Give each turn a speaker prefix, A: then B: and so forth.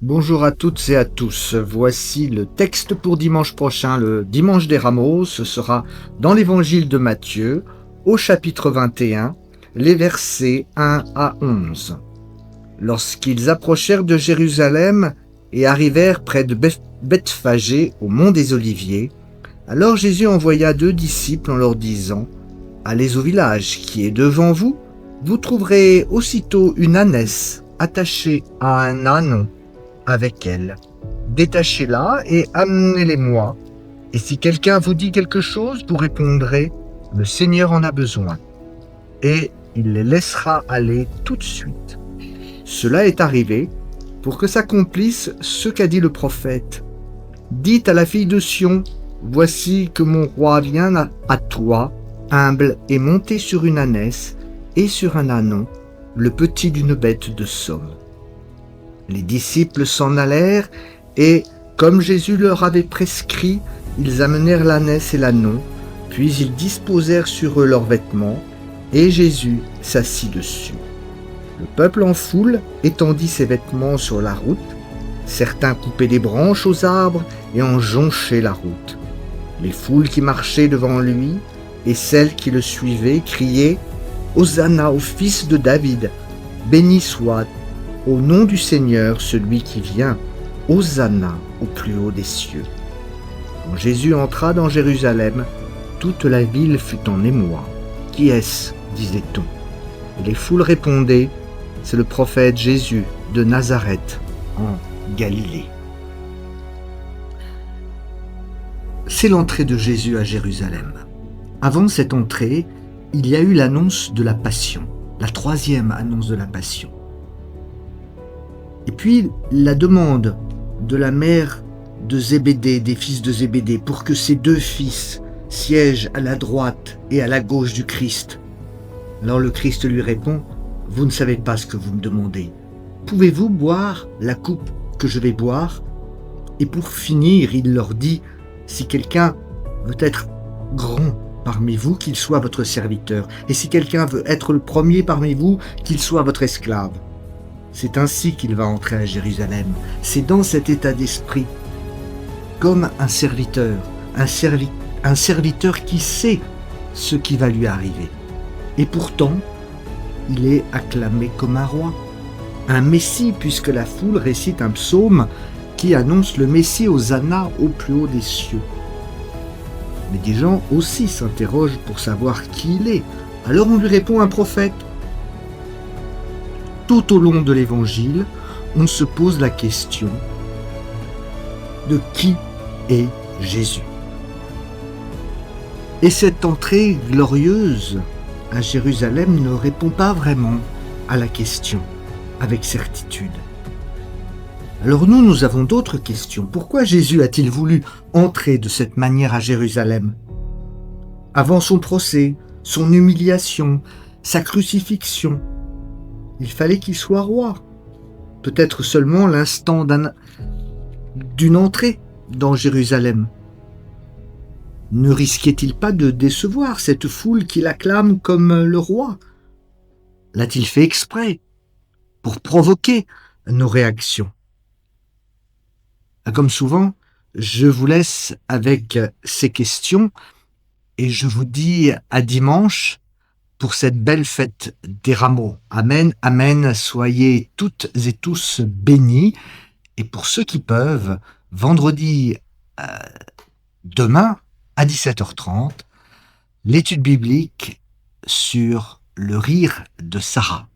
A: Bonjour à toutes et à tous. Voici le texte pour dimanche prochain, le dimanche des Rameaux. Ce sera dans l'évangile de Matthieu, au chapitre 21, les versets 1 à 11. Lorsqu'ils approchèrent de Jérusalem et arrivèrent près de Bethphagée, au mont des Oliviers, alors Jésus envoya 2 disciples en leur disant : « Allez au village qui est devant vous, vous trouverez aussitôt une ânesse attachée à un ânon avec elle. Détachez-la et amenez-les-moi. Et si quelqu'un vous dit quelque chose, vous répondrez : le Seigneur en a besoin. Et il les laissera aller tout de suite. Cela est arrivé pour que s'accomplisse ce qu'a dit le prophète. Dites à la fille de Sion : voici que mon roi vient à toi, humble et monté sur une ânesse et sur un ânon, le petit d'une bête de somme. Les disciples s'en allèrent et, comme Jésus leur avait prescrit, ils amenèrent l'ânesse et l'ânon, puis ils disposèrent sur eux leurs vêtements, et Jésus s'assit dessus. Le peuple en foule étendit ses vêtements sur la route. Certains coupaient des branches aux arbres et en jonchaient la route. Les foules qui marchaient devant lui et celles qui le suivaient criaient : Hosanna au fils de David, béni soit au nom du Seigneur, celui qui vient, Hosanna au plus haut des cieux. Quand Jésus entra dans Jérusalem, toute la ville fut en émoi. Qui est-ce ? disait-on. Et les foules répondaient : c'est le prophète Jésus de Nazareth, en Galilée. C'est l'entrée de Jésus à Jérusalem. Avant cette entrée, il y a eu l'annonce de la Passion, la 3e annonce de la Passion. Et puis, la demande de la mère de Zébédée, des fils de Zébédée, pour que ses 2 fils siègent à la droite et à la gauche du Christ. Alors le Christ lui répond : vous ne savez pas ce que vous me demandez. Pouvez-vous boire la coupe que je vais boire ? Et pour finir, il leur dit : si quelqu'un veut être grand parmi vous, qu'il soit votre serviteur. Et si quelqu'un veut être le premier parmi vous, qu'il soit votre esclave. C'est ainsi qu'il va entrer à Jérusalem. C'est dans cet état d'esprit, comme un serviteur, un serviteur qui sait ce qui va lui arriver. Et pourtant, il est acclamé comme un roi, un Messie, puisque la foule récite un psaume qui annonce le Messie Hosanna au plus haut des cieux. Mais des gens aussi s'interrogent pour savoir qui il est. Alors on lui répond : un prophète. Tout au long de l'Évangile, on se pose la question de qui est Jésus. Et cette entrée glorieuse à Jérusalem ne répond pas vraiment à la question avec certitude. Alors nous avons d'autres questions. Pourquoi Jésus a-t-il voulu entrer de cette manière à Jérusalem ? Avant son procès, son humiliation, sa crucifixion, il fallait qu'il soit roi. Peut-être seulement l'instant d'une entrée dans Jérusalem. Ne risquait-il pas de décevoir cette foule qui l'acclame comme le roi ? L'a-t-il fait exprès pour provoquer nos réactions ? Comme souvent, je vous laisse avec ces questions et je vous dis à dimanche pour cette belle fête des Rameaux. Amen, amen, soyez toutes et tous bénis. Et pour ceux qui peuvent, vendredi demain à 17h30, l'étude biblique sur le rire de Sarah.